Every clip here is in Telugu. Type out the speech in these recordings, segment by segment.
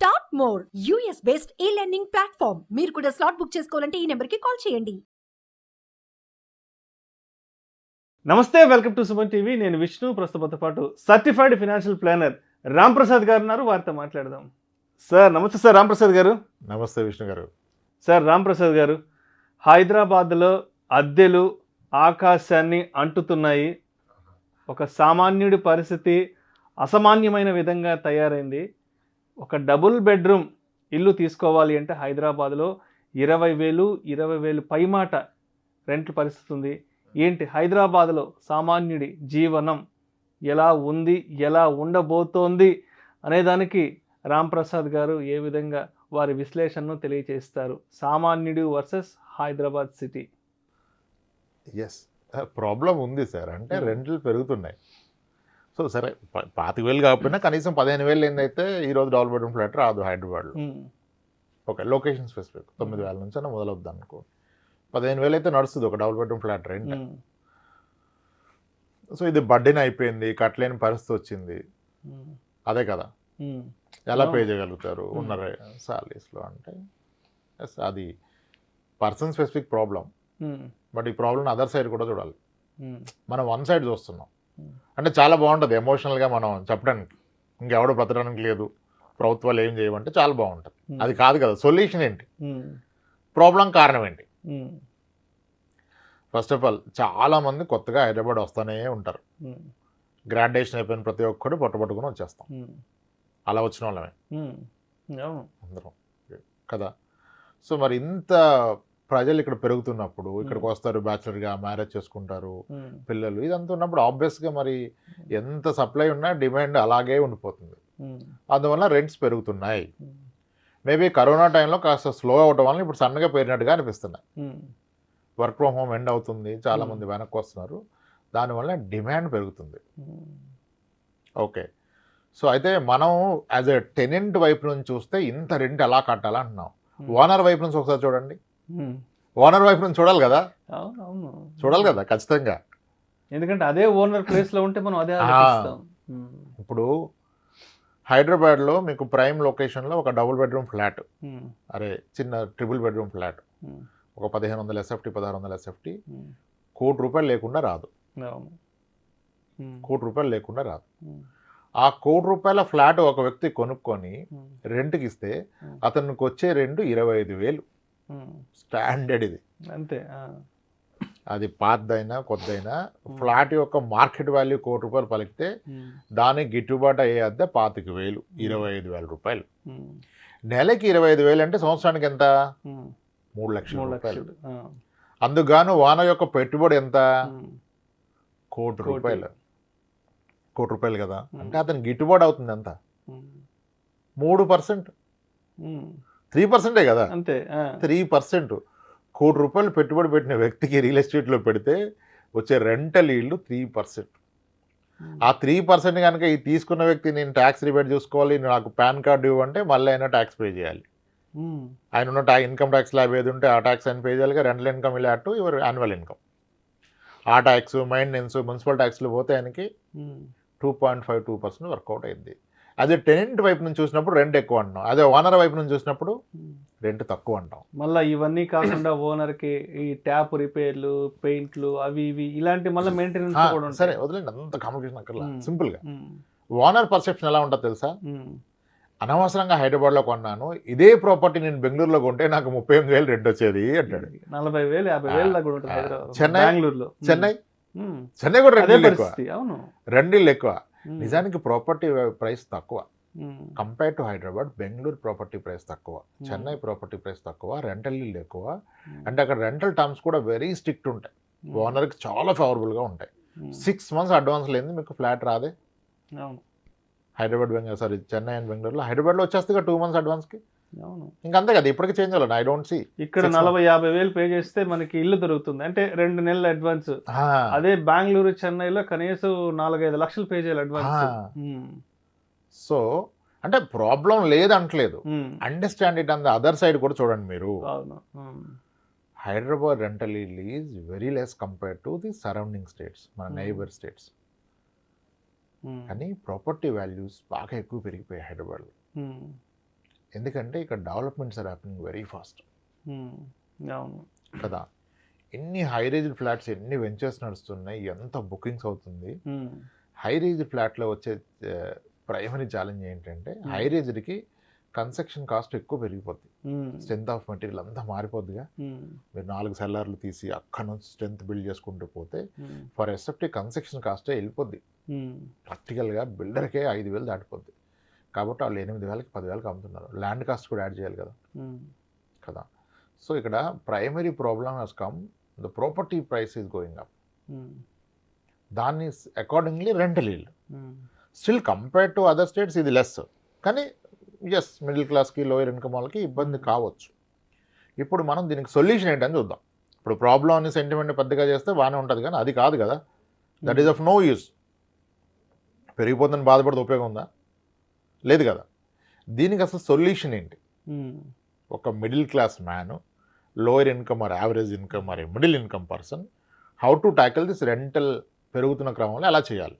టాప్ మోర్ యూఎస్ బేస్డ్ ఈ లెర్నింగ్ ప్లాట్ఫామ్. మీరు కూడా స్లాట్ బుక్ చేసుకోవాలంటే ఈ నెంబర్కి కాల్ చేయండి. నమస్తే, వెల్కమ్ టు సుమన్ టీవీ. నేను విష్ణు. ప్రస్తుతంతో పాటు certified financial planner Ram Prasad గారు ఉన్నారు. వారితో మాట్లాడదాం. సార్ నమస్తే. సార్ రామ్ ప్రసాద్ గారు. నమస్తే విష్ణు గారు. సార్ రామ్ ప్రసాద్ గారు, హైదరాబాద్లో అద్దెలు ఆకాశాన్ని అంటుతున్నాయి. ఒక సామాన్యుడి పరిస్థితి అసామాన్యమైన విధంగా తయారైంది. ఒక డబుల్ బెడ్రూమ్ ఇల్లు తీసుకోవాలి అంటే హైదరాబాద్లో 20,000 పైమాట రెంట్ల పరిస్థితి ఉంది. ఏంటి హైదరాబాద్లో సామాన్యుడి జీవనం ఎలా ఉంది, ఎలా ఉండబోతోంది అనేదానికి రామ్ ప్రసాద్ గారు ఏ విధంగా వారి విశ్లేషణను తెలియజేస్తారు. సామాన్యుడు versus Hyderabad city. Yes, problem ఉంది సార్. అంటే రెంట్లు పెరుగుతున్నాయి. సో సరే, 25,000 కాకపోయినా కనీసం 15,000 ఏందైతే ఈరోజు డబుల్ బెడ్రూమ్ ఫ్లాట్ రాదు హైదరాబాద్లో. ఓకే, లొకేషన్ స్పెసిఫిక్ 9,000 నుంచి అయినా మొదలవుద్ది అనుకో. 15,000 అయితే నడుస్తుంది ఒక double bedroom flat rent. So ఇది బడ్డీని అయిపోయింది, కట్టలేని పరిస్థితి వచ్చింది. అదే కదా, ఎలా పే చేయగలుగుతారు ఉన్న సాలరీస్లో అంటే? ఎస్, అది పర్సన్ స్పెసిఫిక్ ప్రాబ్లం. బట్ ఈ ప్రాబ్లం అదర్ సైడ్ కూడా చూడాలి. మనం వన్ సైడ్ చూస్తున్నాం. అంటే చాలా బాగుంటుంది ఎమోషనల్గా మనం చెప్పడానికి, ఇంకెవడో బ్రతకడానికి లేదు, ప్రభుత్వాలు ఏం చేయమంటే చాలా బాగుంటుంది. అది కాదు కదా. సొల్యూషన్ ఏంటి, ప్రాబ్లం కారణం ఏంటి? ఫస్ట్ ఆఫ్ ఆల్ చాలామంది కొత్తగా హైదరాబాద్ వస్తూనే ఉంటారు. గ్రాడ్యుయేషన్ అయిపోయిన ప్రతి ఒక్కరు పట్టుబట్టుకుని వచ్చేస్తాం. అలా వచ్చిన వాళ్ళమే అందరం కదా. సో మరి ఇంత ప్రజలు ఇక్కడ పెరుగుతున్నప్పుడు ఇక్కడికి వస్తారు, బ్యాచులర్గా మ్యారేజ్ చేసుకుంటారు, పిల్లలు, ఇదంతా ఉన్నప్పుడు ఆబ్వియస్గా మరి ఎంత సప్లై ఉన్నా డిమాండ్ అలాగే ఉండిపోతుంది. అందువల్ల రెంట్స్ పెరుగుతున్నాయి. మేబీ కరోనా టైంలో కాస్త స్లో అవడం వల్ల ఇప్పుడు సన్నగా పెరిగినట్టుగా అనిపిస్తున్నాయి. వర్క్ ఫ్రమ్ హోమ్ ఎండ్ అవుతుంది, చాలామంది వెనక్కి వస్తున్నారు, దానివల్ల డిమాండ్ పెరుగుతుంది. ఓకే, సో అయితే మనం యాజ్ ఎ టెనెంట్ వైపు నుంచి చూస్తే ఇంత రెంట్ ఎలా కట్టాలా అంటున్నాం. ఓనర్ వైపు నుంచి ఒకసారి చూడండి. ఓనర్ వైపు నుంచి చూడాలి కదా. అవును, చూడాలి కదా ఖచ్చితంగా. ఎందుకంటే అదే ఓనర్ ప్లేస్లో ఉంటే మనం అదే ఇప్పుడు హైదరాబాద్లో మీకు ప్రైమ్ లొకేషన్లో ఒక డబుల్ బెడ్రూమ్ ఫ్లాట్, అరే చిన్న ట్రిపుల్ బెడ్రూమ్ ఫ్లాట్, ఒక 1,500 SFT 1,600 SFT, ₹1,00,00,000 లేకుండా రాదు. ₹1,00,00,000 లేకుండా రాదు. ఆ ₹1,00,00,000 ఫ్లాట్ ఒక వ్యక్తి కొనుక్కొని రెంట్కి ఇస్తే అతనికి వచ్చే రెంట్ 25,000 స్టాండర్డ్. ఇది అంతే. అది పాతదైనా కొత్తదైనా ఫ్లాట్ యొక్క మార్కెట్ వాల్యూ ₹1,00,00,000 పలికితే దానికి గిట్టుబాటు అయ్యే అద్దె 25,000, ₹25,000. నెలకి 25,000 అంటే సంవత్సరానికి ఎంత? ₹3,00,000. అందుకుగాను ఓనర్ యొక్క పెట్టుబడి ఎంత? ₹1,00,00,000. ₹1,00,00,000 కదా. అంటే అతనికి గిట్టుబాటు అవుతుంది ఎంత? 3%, 3% కదా. అంతే. 3%. ₹1,00,00,000 పెట్టుబడి పెట్టిన వ్యక్తికి రియల్ ఎస్టేట్లో పెడితే వచ్చే రెంటల్ ఈల్డ్ 3%. ఆ 3% కనుక ఈ తీసుకున్న వ్యక్తి నేను ట్యాక్స్ రిబేట్ చూసుకోవాలి, నాకు పాన్ కార్డు ఇవ్వంటే మళ్ళీ అయినా ట్యాక్స్ పే చేయాలి. ఆయన ఉన్న ఇన్కమ్ ట్యాక్స్ స్లాబ్ ఏది ఉంటే ఆ ట్యాక్స్ ఆయన పే చేయాలి. రెంటల్ ఇన్కమ్ ఇలా టు యువర్ యాన్యువల్ ఇన్కమ్, ఆ ట్యాక్స్, మెయింటెనెన్స్, మున్సిపల్ ట్యాక్స్లు పోతే ఆయనకి 2.52% వర్కౌట్ అయింది. అదే టెనెంట్ వైపు నుంచి చూసినప్పుడు రెంట్ ఎక్కువ అంటాం, అదే ఓనర్ వైపు నుంచి చూసినప్పుడు రెంట్ తక్కువ అంటాం. మళ్ళీ ఇవన్నీ కాకుండా ఓనర్కి ఈ ట్యాప్ రిపేర్లు, పెయింట్లు, అవి ఇవి ఇలాంటి మళ్ళీ మెయింటెనెన్స్ కూడా ఉంటాయి. సరే వదిలేండి, అంత కాంప్లికేషన్ అక్కర్లా. సింపుల్గా ఓనర్ పర్సెప్షన్ ఎలా ఉంటుంది తెలుసా? అనవసరంగా హైదరాబాద్లో కొన్నాను, ఇదే ప్రాపర్టీ నేను బెంగళూరులో కొంటే నాకు 38,000 రెంట్ వచ్చేది అంటాడు. 40,000 50,000 దాకా ఉంటుంది చెన్నై, బెంగళూరులో. చెన్నై కూడా రెండిళ్ళు ఎక్కువ. అవును, రెండిళ్ళు ఎక్కువ. నిజానికి ప్రాపర్టీ ప్రైస్ తక్కువ compare to Hyderabad. Bengaluru property price తక్కువ, చెన్నై ప్రాపర్టీ ప్రైస్ తక్కువ, రెంటల్ ఇల్లు ఎక్కువ. అంటే అక్కడ రెంటల్ టర్మ్స్ కూడా వెరీ స్ట్రిక్ట్ ఉంటాయి, ఓనర్కి చాలా ఫేవరబుల్గా ఉంటాయి. 6 months అడ్వాన్స్ లేని మీకు ఫ్లాట్ రాదే. హైదరాబాద్ బెంగళూరు, సారీ చెన్నై అండ్ బెంగళూరులో. హైదరాబాద్లో వచ్చేస్తే 2 months అడ్వాన్స్కి. ఇంకంతే కదా, ఇప్పటికీ చేంజ్ అవ్వాలి. I don't see. ఇక్కడ 40,000-50,000 పే చేస్తే మనకి ఇల్లు దొరుకుతుంది, అంటే 2 నెలల అడ్వాన్స్. అదే బెంగళూరు, చెన్నైలో కనీసం 4-5 లక్షలు పే చేయాలి అడ్వాన్స్. సో అంటే ప్రాబ్లం లేదంటలేదు, understand it. On the other side కూడా చూడండి మీరు. Hyderabad rental yield is very less compared to the surrounding states, మన నైబర్ స్టేట్స్. కానీ ప్రాపర్టీ వాల్యూస్ బాగా ఎక్కువ పెరిగిపోయాయి హైదరాబాద్లో. ఎందుకంటే ఇక్కడ developments are happening very fast అవును. కదా. ఎన్ని హై రేజ్డ్ ఫ్లాట్స్, ఎన్ని వెంచర్స్ నడుస్తున్నాయి, ఎంత బుకింగ్స్ అవుతుంది. హై రేజ్డ్ ఫ్లాట్లో వచ్చే ప్రైమరీ ఛాలెంజ్ ఏంటంటే హై రేజ్డ్కి కన్స్ట్రక్షన్ కాస్ట్ ఎక్కువ పెరిగిపోద్ది. స్ట్రెంత్ ఆఫ్ మెటీరియల్ అంతా మారిపోద్దిగా. మీరు 4 సెల్లార్లు తీసి అక్కడ నుంచి స్ట్రెంత్ బిల్డ్ చేసుకుంటూ పోతే ఫర్ ఎస్ఎఫ్టీ కన్స్ట్రక్షన్ కాస్టే వెళ్ళిపోద్ది. ప్రాక్టికల్గా బిల్డర్కే 5,000 దాటిపోద్ది. కాబట్టి వాళ్ళు 8,000కి 10,000కి అమ్ముతున్నారు. ల్యాండ్ కాస్ట్ కూడా యాడ్ చేయాలి కదా కదా. సో ఇక్కడ primary problem has come, the property price is going up. దాన్ని accordingly rental yield still compared to other states ఇది లెస్. కానీ ఎస్, మిడిల్ క్లాస్కి లోయర్ ఇన్కమ్ వాళ్ళకి ఇబ్బంది కావచ్చు. ఇప్పుడు మనం దీనికి సొల్యూషన్ ఏంటని చూద్దాం. ఇప్పుడు ప్రాబ్లమ్ని సెంటిమెంట్ పెద్దగా చేస్తే బాగానే ఉంటుంది, కానీ అది కాదు కదా. That is of no use. పెరిగిపోతుందని బాధపడితే ఉపయోగం ఉందా? లేదు కదా. దీనికి అసలు సొల్యూషన్ ఏంటి? ఒక middle class man, lower income or average income or middle income person, how to tackle this rental పెరుగుతున్న క్రమంలో ఎలా చేయాలి?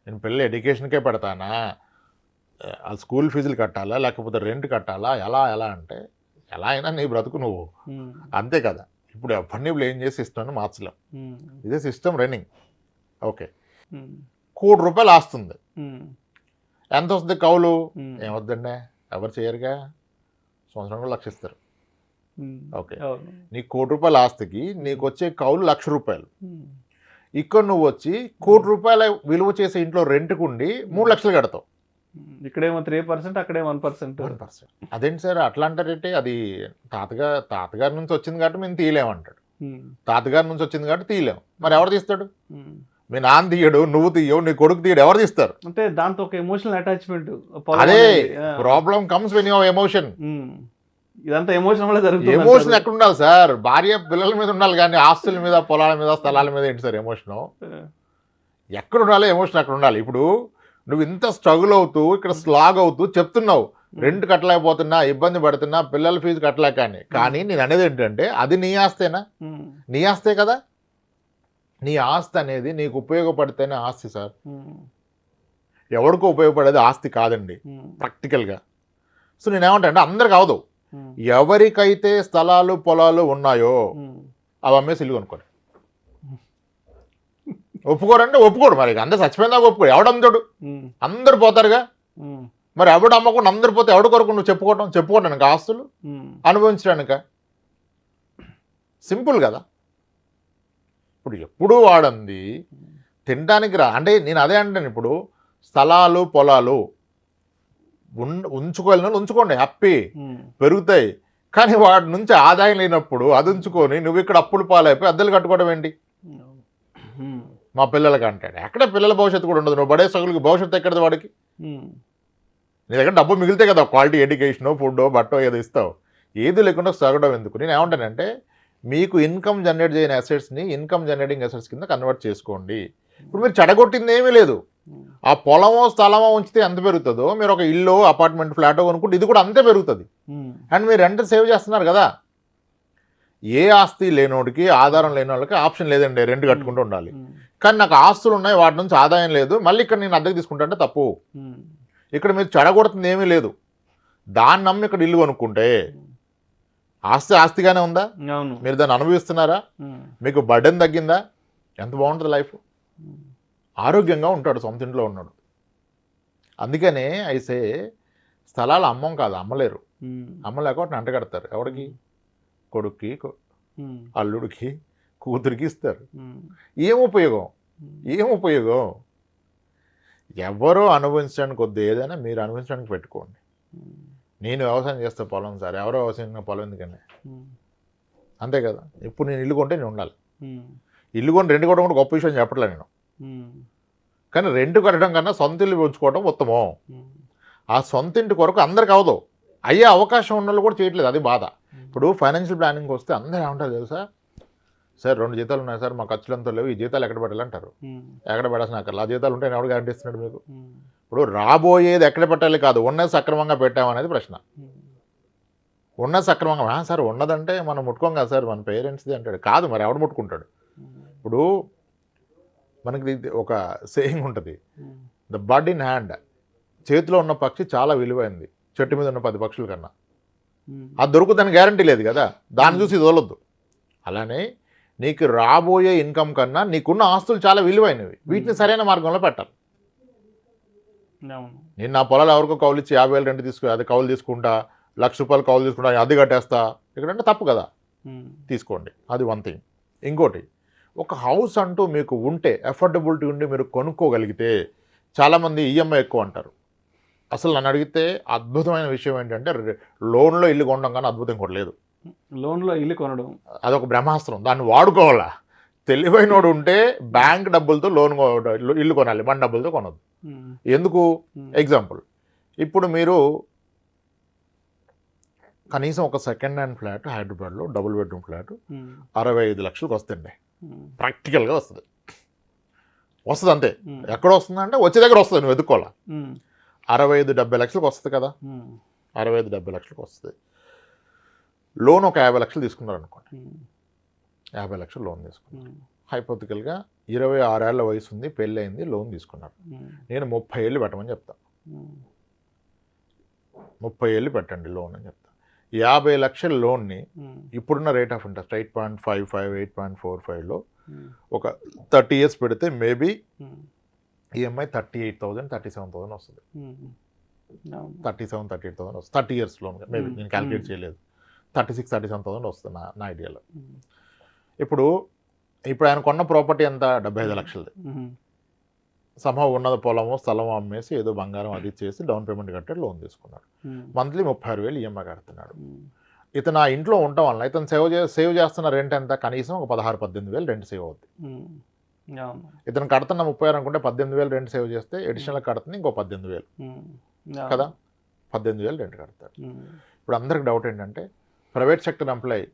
నేను పిల్లలు ఎడ్యుకేషన్కే పెడతానా, ఆ స్కూల్ ఫీజులు కట్టాలా, లేకపోతే రెంట్ కట్టాలా, ఎలా అంటే ఎలా అయినా నీ బ్రతుకు నువ్వు అంతే కదా. ఇప్పుడు అవన్నీ బ్లేమ్ చేసి సిస్టమ్ని మార్చలేం. ఇదే సిస్టమ్ రన్నింగ్. ఓకే, ₹1,00,00,000 ఆస్తుంది. ఎంత వస్తుంది కౌలు? ఏమొద్దండి, ఎవరు చేయరుగా. సంవత్సరం కూడా 1,00,000 ఇస్తారు. ఓకే, నీకు ₹1,00,00,000 ఆస్తికి నీకు వచ్చే కౌలు ₹1,00,000. ఇక్కడ నువ్వు వచ్చి ₹1,00,00,000 విలువ చేసే ఇంట్లో రెంట్కు ఉండి 3,00,000 కడతావు. ఇక్కడేమో 3%, అక్కడే 1%. అదేంటి సార్ అట్లా అంటారేంటి? అది తాతగారి నుంచి వచ్చింది కాబట్టి మేము తీయలేమంటాడు. తాతగారి నుంచి వచ్చింది కాబట్టి తీయలేము. మరి ఎవరు తీస్తాడు? మీ నాన్న తీయడు, నువ్వు తీయవు, నీ కొడుకు తీయడు, ఎవరు తీస్తారు? అంటే దాంతో ఒక ఎమోషనల్ అటాచ్మెంట్. అదే problem comes when your emotion. ఇదంతా ఎమోషన్ వల్ల జరుగుతుంది. ఎమోషన్ ఎక్కడ ఉండాలి సార్? భార్య పిల్లల మీద ఉండాలి, కానీ ఆస్తుల మీద, పొలాల మీద, స్థలాల మీద ఏంటి సార్ ఎమోషను? ఎక్కడ ఉండాలి ఎమోషన్? అక్కడ ఉండాలి. ఇప్పుడు నువ్వు ఇంత స్ట్రగుల్ అవుతూ ఇక్కడ స్లాగ్ అవుతూ చెప్తున్నావు, రెంట్ కట్టలేకపోతున్నా, ఇబ్బంది పడుతున్నా, పిల్లల ఫీజు కట్టలేక అని. కానీ నేను అనేది ఏంటంటే అది నీ ఆస్తేనా? నీ ఆస్తే కదా. నీ ఆస్తి అనేది నీకు ఉపయోగపడితేనే ఆస్తి సార్. ఎవరికో ఉపయోగపడేది ఆస్తి కాదండి ప్రాక్టికల్గా. సో నేనేమంటా అంటే అందరికి అవదు. ఎవరికైతే స్థలాలు పొలాలు ఉన్నాయో అవి అమ్మేసి ఇల్లు కొనుక్కోండి. ఒప్పుకోరంటే ఒప్పుకోడు. మరి అందరు చచ్చిపోయిందాక ఒప్పుకోడు. ఎవడమ్ముతాడు? అందరు పోతారుగా. మరి ఎవడు అమ్మకుండా అందరు పోతే ఎవడు కొరకు నువ్వు చెప్పుకోవడానికి ఆస్తులు అనుభవించడానిక? సింపుల్ కదా. ఇప్పుడు ఎప్పుడూ వాడంది తినడానికి అంటే నేను అదే అంటాను. ఇప్పుడు స్థలాలు పొలాలు ఉంచుకోవాలని ఉంచుకోండి, హ్యాపీ, పెరుగుతాయి. కానీ వాటి నుంచి ఆదాయం లేనప్పుడు అది ఉంచుకొని నువ్వు ఇక్కడ అప్పులు పాలైపోయి అద్దెలు కట్టుకోవడం ఏంటి? మా పిల్లలకి అంటాడు. ఎక్కడ పిల్లల భవిష్యత్తు కూడా ఉండదు. నువ్వు పడే సగులకి భవిష్యత్తు ఎక్కడది వాడికి? నీ దగ్గర డబ్బు మిగిలితే కదా క్వాలిటీ ఎడ్యుకేషనో, ఫుడ్డో, బట్టో ఏదో ఇస్తావు. ఏది లేకుండా సగడం ఎందుకు? నేను ఏమంటానంటే మీకు ఇన్కమ్ జనరేట్ చేయని అసెట్స్ని ఇన్కమ్ జనరేటింగ్ అసెట్స్ కింద కన్వర్ట్ చేసుకోండి. ఇప్పుడు మీరు చెడగొట్టింది ఏమీ లేదు. ఆ పొలమో స్థలమో ఉంచితే ఎంత పెరుగుతుందో, మీరు ఒక ఇల్లు, అపార్ట్మెంట్, ఫ్లాటో కొనుక్కుంటే ఇది కూడా అంతే పెరుగుతుంది. అండ్ మీరు రెంట్ సేవ్ చేస్తున్నారు కదా. ఏ ఆస్తి లేనోడికి, ఆధారం లేని వాళ్ళకి ఆప్షన్ లేదండి, రెంట్ కట్టుకుంటూ ఉండాలి. కానీ నాకు ఆస్తులు ఉన్నాయి, వాటి నుంచి ఆదాయం లేదు, మళ్ళీ ఇక్కడ నేను అద్దెకు తీసుకుంటా అంటే తప్పు. ఇక్కడ మీరు చెడగొడుతుంది ఏమీ లేదు. దాన్ని నమ్మి ఇక్కడ ఇల్లు కొనుక్కుంటే ఆస్తి ఆస్తిగానే ఉందా? మీరు దాన్ని అనుభవిస్తున్నారా? మీకు బర్డెన్ తగ్గిందా? ఎంత బాగుంటుంది లైఫ్. ఆరోగ్యంగా ఉంటాడు సొంత ఇంట్లో ఉన్నాడు. అందుకనే అయితే స్థలాలు అమ్మం కాదు, అమ్మలేరు. అమ్మలేక వాటిని అంటగడతారు. ఎవరికి? కొడుక్కి, అల్లుడికి, కూతురికి ఇస్తారు. ఏం ఉపయోగం? ఎవరో అనుభవించడానికి వద్దు, ఏదైనా మీరు అనుభవించడానికి పెట్టుకోండి. నేను వ్యవసాయం చేస్తే పొలం సార్, ఎవరో వ్యవసాయం పొలం ఎందుకని? అంతే కదా. ఇప్పుడు నేను ఇల్లు కొంటే నేను ఉండాలి. ఇల్లు కొని రెంట్ కొట్టడం కూడా గొప్ప విషయం చెప్పట్లే నేను. కానీ రెంట్ కట్టడం కన్నా సొంత ఇల్లు పెంచుకోవడం ఉత్తమం. ఆ సొంత ఇంటి కొరకు అందరికి అవదు. అయ్యే అవకాశం ఉన్న వాళ్ళు కూడా చేయట్లేదు, అది బాధ. ఇప్పుడు ఫైనాన్షియల్ ప్లానింగ్కి వస్తే అందరూ ఏమంటారు తెలుసా? సార్ 2 జీతాలు ఉన్నాయి సార్, మా ఖర్చులంతా లేవు, ఈ జీతాలు ఎక్కడ పెట్టాలంటారు. ఎక్కడ పెట్టాల్సిన అక్కడ ఆ జీతాలు ఉంటే ఎవడు గ్యారంటీ ఇస్తున్నాడు మీకు? ఇప్పుడు రాబోయేది ఎక్కడ పెట్టాలి కాదు, ఉన్నది సక్రమంగా పెట్టామనేది ప్రశ్న. ఉన్నది సక్రమంగా సార్ ఉన్నదంటే మనం ముట్టుకోం కదా సార్, మన పేరెంట్స్ది అంటాడు. కాదు, మరి ఎవడు ముట్టుకుంటాడు? ఇప్పుడు మనకి ఒక సేయింగ్ ఉంటుంది, ద బర్డ్ ఇన్ హ్యాండ్. చేతిలో ఉన్న పక్షి చాలా విలువైంది, చెట్టు మీద ఉన్న 10 పక్షుల కన్నా. అది దొరుకుతుందని గ్యారంటీ లేదు కదా, దాన్ని చూసి వదలొద్దు. అలానే నీకు రాబోయే ఇన్కమ్ కన్నా నీకున్న ఆస్తులు చాలా విలువైనవి, వీటిని సరైన మార్గంలో పెట్టాలి. నేను నా పొలాలు ఎవరికో కౌలు ఇచ్చి 50,000 రెంట్ తీసుకు, అది కౌలు తీసుకుంటా, ₹1,00,000 కౌలు తీసుకుంటా, అది కట్టేస్తా, ఇక్కడంటే తప్పు కదా. తీసుకోండి, అది వన్ థింగ్. ఇంకోటి, ఒక హౌస్ అంటూ మీకు ఉంటే, ఎఫోర్డబిలిటీ ఉండి మీరు కొనుక్కోగలిగితే, చాలామంది ఈఎంఐ ఎక్కువ అంటారు. అసలు నన్ను అడిగితే అద్భుతమైన విషయం ఏంటంటే, లోన్లో ఇల్లు కొనడం కానీ అద్భుతం కూడా లేదు. లోన్లో ఇల్లు కొనడం అదొక బ్రహ్మాస్త్రం, దాన్ని వాడుకోవాలా. తెలివైనోడు ఉంటే బ్యాంక్ డబ్బులతో ఇల్లు కొనాలి, మన డబ్బులతో కొనద్దు. ఎందుకు? ఎగ్జాంపుల్, ఇప్పుడు మీరు కనీసం ఒక సెకండ్ హ్యాండ్ ఫ్లాట్ హైదరాబాద్లో డబుల్ బెడ్రూమ్ ఫ్లాట్ 65 లక్షలకు వస్తుంది. ప్రాక్టికల్గా వస్తుంది అంతే. ఎక్కడ వస్తుంది అంటే వచ్చే దగ్గర వస్తుంది, నువ్వు వెతుక్కోవాలా. 65-70 లక్షలకు వస్తుంది కదా, 65-70 లక్షలకు వస్తుంది. లోన్ ఒక 50 లక్షలు తీసుకున్నారు అనుకోండి, 50 లక్షలు లోన్ తీసుకున్నారు. హైపోథికల్గా 26 ఏళ్ల వయసు ఉంది, పెళ్ళి అయింది, లోన్ తీసుకున్నారు. నేను 30 ఏళ్ళు పెట్టమని చెప్తాను. 30 ఏళ్ళు పెట్టండి లోన్ అని చెప్తాను. 50 లక్షల లోన్ని ఇప్పుడున్న రేట్ ఆఫ్ ఇంట్రెస్ట్ 8.55, 8.45లో ఒక 30 ఇయర్స్ పెడితే మేబీ ఈఎంఐ 38,000, 37,000 వస్తుంది. 37-38,000 వస్తుంది 30 ఇయర్స్ లోన్. మేబీ నేను క్యాలిక్యులేట్ చేయలేదు, 36-37,000 వస్తుంది నా ఐడియాలో. ఇప్పుడు ఆయన కొన్న ప్రాపర్టీ ఎంత? 75 లక్షలది. సంభవం ఉన్నది పొలము స్థలము అమ్మేసి ఏదో బంగారం అది చేసి డౌన్ పేమెంట్ కట్టాడు, లోన్ తీసుకున్నాడు. మంత్లీ 36,000 ఈఎంఐ కడుతున్నాడు. ఇతను ఆ ఇంట్లో ఉండటం వలన ఇతను సేవ్ చేస్తున్న రెంట్ ఎంత? కనీసం ఒక 16-18,000 రెంట్ సేవ్ అవుతుంది. ఇతను కడుతున్న 36 అనుకుంటే 18,000 రెంట్ సేవ్ చేస్తే అడిషనల్ కడుతుంది ఇంకో 18,000 కదా, 18,000 రెంట్ కడతాడు. ఇప్పుడు అందరికి డౌట్ ఏంటంటే, ప్రైవేట్ సెక్టర్ ఎంప్లాయీ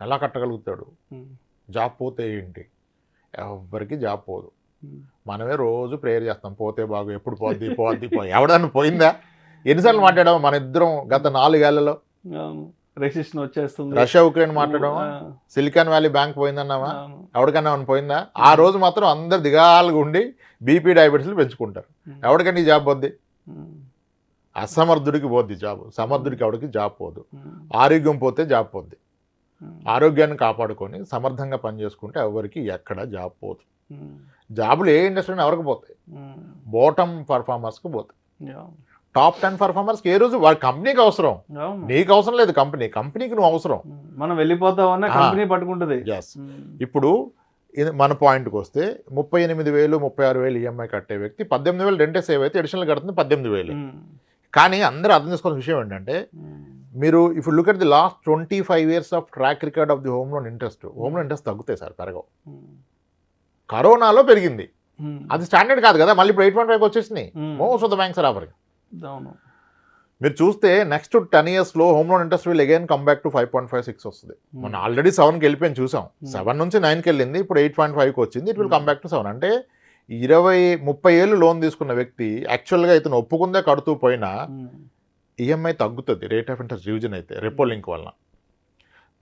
ఎలా కట్టగలుగుతాడు? జాబ్ పోతే ఏంటి? ఎవరికి జాబ్ పోదు. మనమే రోజు ప్రేయర్ చేస్తాం, పోతే బాగు, ఎప్పుడు పోద్ది పోద్ది ఎవడన్నా పోయిందా? ఎన్నిసార్లు మాట్లాడాము మన ఇద్దరం గత 4 ఏళ్లలో? రెసిషన్ వచ్చేస్తుంది, రష్యా ఉక్రెయిన్ మాట్లాడము, సిలికాన్ వ్యాలీ బ్యాంక్ పోయిందన్నావా? ఎవరికన్నా పోయిందా? ఆ రోజు మాత్రం అందరు దిగాలుగా ఉండి బీపీ డయాబెటీస్లు పెంచుకుంటారు. ఎవరికన్నా ఈ జాబ్ పోద్ది? అసమర్థుడికి పోద్ది జాబ్, సమర్థుడికి ఎవరికి జాబ్ పోదు. ఆరోగ్యం పోతే జాబ్ పోద్ది. ఆరోగ్యాన్ని కాపాడుకొని సమర్థంగా పనిచేసుకుంటే ఎవరికి ఎక్కడ జాబ్ పోదు. జాబులు ఏ ఇండస్ట్రీని ఎవరికి పోతాయి? బాటమ్ పర్ఫార్మర్స్కి పోతాయి. టాప్ 10 పర్ఫార్మర్స్కి ఏ రోజు వాడి కంపెనీకి అవసరం, నీకు అవసరం లేదు. కంపెనీకి నువ్వు అవసరం. మనం వెళ్ళిపోతామన్నా కంపెనీ పట్టుకుంటుంది. ఎస్. ఇప్పుడు మన పాయింట్కి వస్తే 38,000 36,000 ఈఎంఐ కట్టే వ్యక్తి 18,000 రెంటే సేవ్ అయితే అడిషనల్ కడుతుంది 18,000. కానీ అందరూ అర్థం చేసుకోవాల్సిన విషయం ఏంటంటే, మీరు if look at the last 25 years of track record of the home loan interest తగ్గుతాయి సార్, పెరగవు. కరోనాలో పెరిగింది, అది స్టాండర్డ్ కాదు కదా. మళ్ళీ ఇప్పుడు 8.5 వచ్చేసినాయి. Most of the banks are offering. మీరు చూస్తే నెక్స్ట్ 10 yearsలో home loan interest will again come back to 5.56 వస్తుంది. మనం ఆల్రెడీ 7కి వెళ్ళిపోయింది చూసాం. 7 నుంచి 9కి వెళ్ళింది, ఇప్పుడు 8.5కి వచ్చింది. It will come back to 7. అంటే 20-30 ఏళ్ళు లోన్ తీసుకున్న వ్యక్తి యాక్చువల్గా ఇతను ఒప్పుకుందే కడుతూ పోయినా ఈఎంఐ తగ్గుతుంది రేట్ ఆఫ్ ఇంట్రెస్ట్ రివిజన్ అయితే, రెపో లింక్ వలన.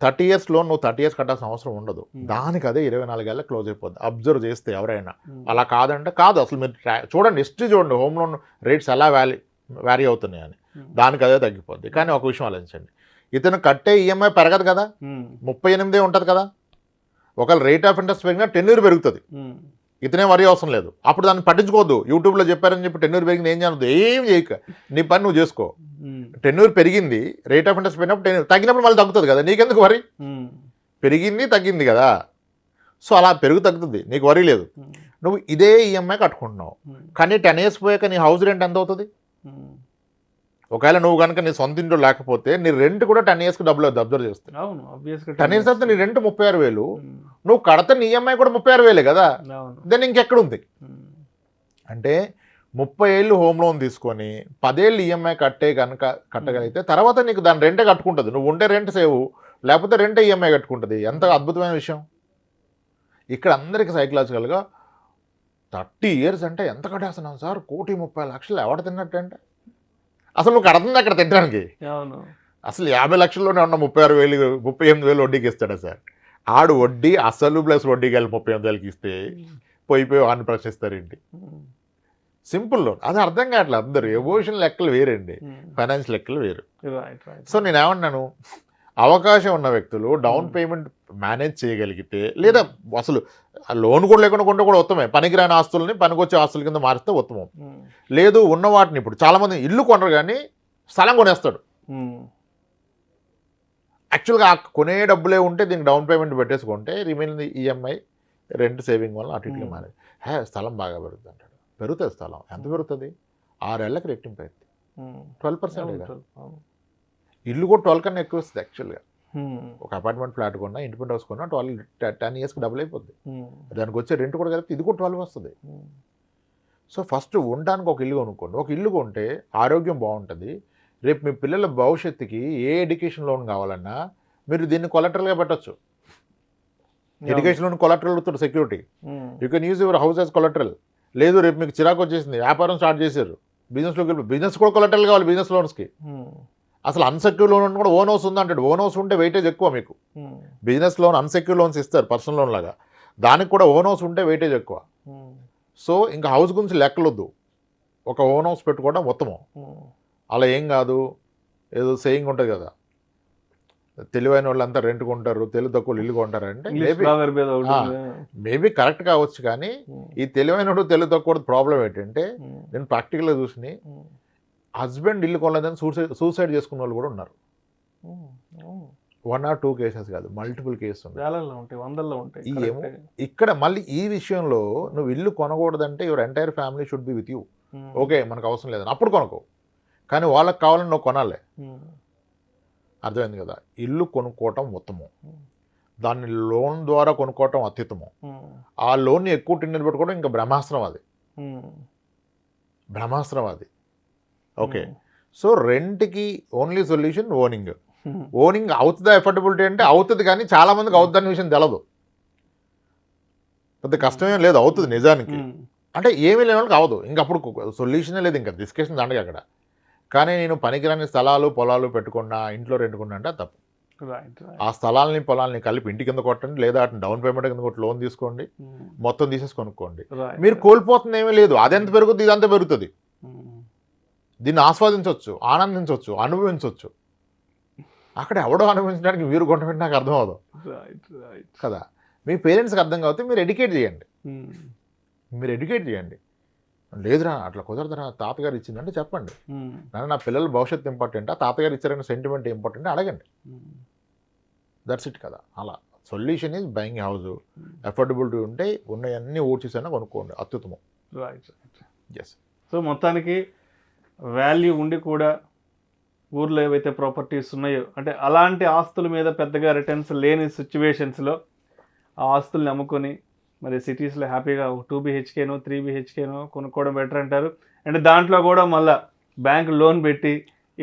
30 years లోన్ నువ్వు 30 years కట్టాల్సిన అవసరం ఉండదు. దానికి అదే 24 ఏళ్ళ క్లోజ్ అయిపోద్ది. అబ్జర్వ్ చేస్తే ఎవరైనా అలా కాదంటే కాదు. అసలు మీరు చూడండి, హిస్టరీ చూడండి, హోమ్ లోన్ రేట్స్ ఎలా వ్యారీ అవుతున్నాయి అని. దానికి అదే తగ్గిపోద్ది. కానీ ఒక విషయం ఆలోచించండి, ఇతను కట్టే ఈఎంఐ పెరగదు కదా, 38 ఉంటుంది కదా. ఒకవేళ రేట్ ఆఫ్ ఇంట్రెస్ట్ పెరిగినా టెన్యూర్ పెరుగుతుంది, ఇతనే వరి అవసరం లేదు. అప్పుడు దాన్ని పట్టించుకోవద్దు. యూట్యూబ్లో చెప్పారని చెప్పి టెన్యూర్ పెరిగింది ఏం చేయదు, ఏం చేయక నీ పని నువ్వు చేసుకో. టెన్యూర్ పెరిగింది, రేట్ ఆఫ్ ఇంట్రెస్ట్ పెరిగినప్పుడు టెన్యూర్ తగ్గినప్పుడు మళ్ళీ తగ్గుతుంది కదా, నీకెందుకు వరి? పెరిగింది తగ్గింది కదా, సో అలా తగ్గుతుంది, నీకు వరి లేదు. నువ్వు ఇదే ఈఎంఐ కట్టుకుంటున్నావు, కానీ 10 years పోయాక నీ హౌస్ రెంట్ ఎంత అవుతుంది? ఒకవేళ నువ్వు కనుక నీ సొంత ఇంట్లో లేకపోతే నీ రెంట్ కూడా 10 yearsకి డబ్బులు అవుతుంది. అబ్జర్వ్ చేస్తే 10 years అయితే నీ రెంట్ 36,000, నువ్వు కడతా నీ ఈఎంఐ కూడా 36,000 కదా. దెన్ ఇంకెక్కడ ఉంది? అంటే 30 ఏళ్ళు హోమ్ లోన్ తీసుకొని 10 ఏళ్ళు ఈఎంఐ కట్టగలిగితే తర్వాత నీకు దాని రెంటే కట్టుకుంటుంది. నువ్వు ఉంటే రెంట్ సేవ్, లేకపోతే రెంటే ఈఎంఐ కట్టుకుంటుంది. ఎంత అద్భుతమైన విషయం. ఇక్కడ అందరికీ సైకలాజికల్గా 30 years అంటే ఎంత కట్టేస్తున్నాం సార్, 1,30,00,000 ఎవడ తిన్నట్టు అంటే అసలు నువ్వు కడుతుంది అక్కడ తినడానికి. అసలు 50 లక్షల్లోనే ఉన్న 36,000 38,000 వడ్డీకి ఇస్తాడా సార్? ఆడు వడ్డీ అసలు ప్లస్ వడ్డీకి వెళ్ళి 38,000కి ఇస్తే పోయిపోయి వాడిని ప్రశ్నిస్తారేంటి? Simple loan. అది అర్థం కావట్లేదు అందరు. ఎమోషన్ లెక్కలు వేరండి, ఫైనాన్స్ లెక్కలు వేరు. Right right. సో నేను ఏమన్నాను, అవకాశం ఉన్న వ్యక్తులు డౌన్ పేమెంట్ మేనేజ్ చేయగలిగితే, లేదా అసలు లోన్ కూడా లేకుండా కొంటే కూడా ఉత్తమే. పనికిరాని ఆస్తులని పనికొచ్చే ఆస్తుల కింద మారిస్తే ఉత్తమం. లేదు ఉన్న వాటిని, ఇప్పుడు చాలామంది ఇల్లు కొనరు కానీ స్థలం కొనేస్తాడు. యాక్చువల్గా ఆ కొనే డబ్బులే ఉంటే దీనికి డౌన్ పేమెంట్ పెట్టేసుకుంటే రిమైనింగ్ ఈఎంఐ రెంట్ సేవింగ్ వల్ల అటు ఇటుగా మేనేజ్. స్థలం బాగా పెరుగుతుంది అంటాడు. పెరుగుతుంది స్థలం. ఎంత పెరుగుతుంది? 6 ఏళ్ళకి రెట్టింపు అవుతుంది. 12%. ఇల్లు కూడా 12 కన్నా ఎక్కువ వస్తుంది యాక్చువల్గా. ఒక అపార్ట్మెంట్ ఫ్లాట్ కొన్నా, ఇండిపెండెంట్ హౌస్ కొన్నా 10 ఇయర్స్కి డబుల్ అయిపోద్ది. దానికి వచ్చే రెంట్ కూడా కలిపి ఇది కూడా 12 వస్తుంది. సో ఫస్ట్ ఉండడానికి ఒక ఇల్లు కొనుక్కోండి. ఒక ఇల్లు కొంటే ఆరోగ్యం బాగుంటుంది. రేపు మీ పిల్లల భవిష్యత్తుకి ఏ ఎడ్యుకేషన్ లోన్ కావాలన్నా మీరు దీన్ని కొలటరల్గా పెట్టచ్చు. ఎడ్యుకేషన్ లోన్ కొలటరల్ అవుతుంది security. You can use your house as collateral. లేదు రేపు మీకు చిరాకు వచ్చేసింది, వ్యాపారం స్టార్ట్ చేశారు, బిజినెస్లోకి వెళ్ళి, బిజినెస్ కూడా కొలటరల్ కావాలి బిజినెస్ లోన్స్కి. అసలు అన్సెక్యూర్ లోన్ కూడా ఓన్ హౌస్ ఉందంటాడు. ఓన్ హౌస్ ఉంటే వెయిటేజ్ ఎక్కువ మీకు. బిజినెస్ లోన్ అన్సెక్యూర్ లోన్స్ ఇస్తారు పర్సనల్ లోన్ లాగా, దానికి కూడా ఓన్ హౌస్ ఉంటే వెయిటేజ్ ఎక్కువ. సో ఇంకా హౌస్ గురించి లెక్కలొద్దు, ఒక ఓన్ హౌస్ పెట్టుకోవడం ఉత్తమం. అలా ఏం కాదు, ఏదో సేయింగ్ ఉంటుంది కదా, తెలివైన వాళ్ళంతా రెంట్ కొంటారు, తెలివి తక్కువ ఇల్లు కొంటారు అంటే మేబీ కరెక్ట్ కావచ్చు. కానీ ఈ తెలివైనడు తెలివి తక్కువ ప్రాబ్లం ఏంటంటే, నేను ప్రాక్టికల్గా చూసి హస్బెండ్ ఇల్లు కొనలేదని సూసైడ్ చేసుకున్న వాళ్ళు కూడా ఉన్నారు. 1 or 2 కేసెస్ కాదు, మల్టిపుల్ కేసెస్ ఉంటాయి. ఏమో ఇక్కడ మళ్ళీ ఈ విషయంలో నువ్వు ఇల్లు కొనకూడదంటే your entire family should be with you. Okay మనకు అవసరం లేదని అప్పుడు కొనుక్కో, కానీ వాళ్ళకి కావాలని నువ్వు కొనాలి. అర్థమైంది కదా? ఇల్లు కొనుక్కోవటం ఉత్తమం, దాన్ని లోన్ ద్వారా కొనుక్కోవటం అత్యుత్తమం. ఆ లోన్ని ఎక్కువ టిన్నెలు పెట్టుకోవడం ఇంకా బ్రహ్మాస్త్రం. అది బ్రహ్మాస్త్రం అది. ఓకే, సో రెంట్కి ఓన్లీ సొల్యూషన్ ఓనింగ్. ఓనింగ్ అవుతుందా ఎఫర్డబిలిటీ అంటే అవుతుంది, కానీ చాలా మందికి అవుతుందనే విషయం తెలదు. పెద్ద కష్టమేం లేదు, అవుతుంది నిజానికి. అంటే ఏమీ లేని వాళ్ళకి అవదు. ఇంక అప్పుడు సొల్యూషనే లేదు, ఇంకా డిస్కషన్ దండగా అక్కడ. కానీ నేను పనికిరాని స్థలాలు పొలాలు పెట్టుకున్నా, ఇంట్లో రెంటుకున్నా అంటే తప్పు. ఆ స్థలాలని పొలాలని కలిపి ఇంటి కింద కొట్టండి, లేదా అటు డౌన్ పేమెంట్ కింద కొట్టి లోన్ తీసుకోండి, మొత్తం తీసేసి కొనుక్కోండి. మీరు కోల్పోతుంది ఏమీ లేదు. అదెంత పెరుగుతుంది, ఇదంతా పెరుగుతుంది. దీన్ని ఆస్వాదించవచ్చు, ఆనందించవచ్చు, అనుభవించవచ్చు. అక్కడ ఎవడో అనుభవించడానికి మీరు కొట్టబెట్టి నాకు అర్థం అవదు కదా. మీ పేరెంట్స్కి అర్థం కాకపోతే మీరు ఎడ్యుకేట్ చేయండి. లేదురా అట్లా కుదరదురా, తాతగారు ఇచ్చిందంటే చెప్పండి. నా పిల్లల భవిష్యత్తు ఇంపార్టెంట్, తాతగారు ఇచ్చారనే సెంటిమెంట్ ఇంపార్టెంట్, అడగండి. దట్స్ ఇట్ కదా. అలా solution is buying house. Affordability ఉంటే ఉన్నవన్నీ ఓడ్చేసైనా కొనుక్కోండి, అత్యుత్తమం. ఎస్. సో మొత్తానికి వాల్యూ ఉండి కూడా ఊర్లో ఏవైతే ప్రాపర్టీస్ ఉన్నాయో, అంటే అలాంటి ఆస్తుల మీద పెద్దగా రిటర్న్స్ లేని సిచ్యువేషన్స్లో ఆ ఆస్తుల్ని అమ్ముకొని మరి సిటీస్లో హ్యాపీగా 2 BHKనో 3 BHKనో కొనుక్కోవడం బెటర్ అంటారు. అండ్ దాంట్లో కూడా మళ్ళీ బ్యాంక్ లోన్ పెట్టి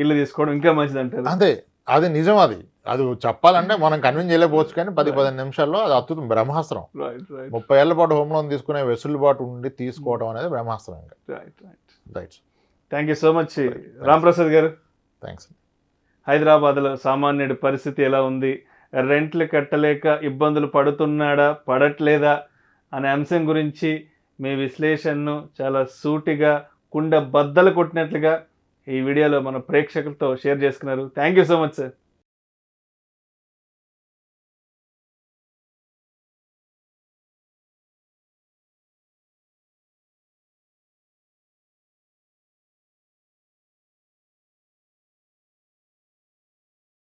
ఇల్లు తీసుకోవడం ఇంకా మంచిది అంటారు. అంతే, అది నిజం. అది చెప్పాలంటే మనం కన్విన్స్ చేయలేకపోవచ్చు, కానీ 10-15 నిమిషాల్లో అది అద్భుతం, బ్రహ్మాస్త్రం. 30 ఏళ్ల పాటు హోమ్ లోన్ తీసుకునే వెసులుబాటు ఉండి తీసుకోవడం అనేది బ్రహ్మాస్త్రం. Right. Thank you so much Ramprasad గారు. థ్యాంక్స్. హైదరాబాద్లో సామాన్యుడి పరిస్థితి ఎలా ఉంది, రెంట్లు కట్టలేక ఇబ్బందులు పడట్లేదా అనే అంశం గురించి మీ విశ్లేషణను చాలా సూటిగా కుండ బద్దలు కొట్టినట్లుగా ఈ వీడియోలో మన ప్రేక్షకులతో షేర్ చేసుకున్నారు. Thank you so much sir.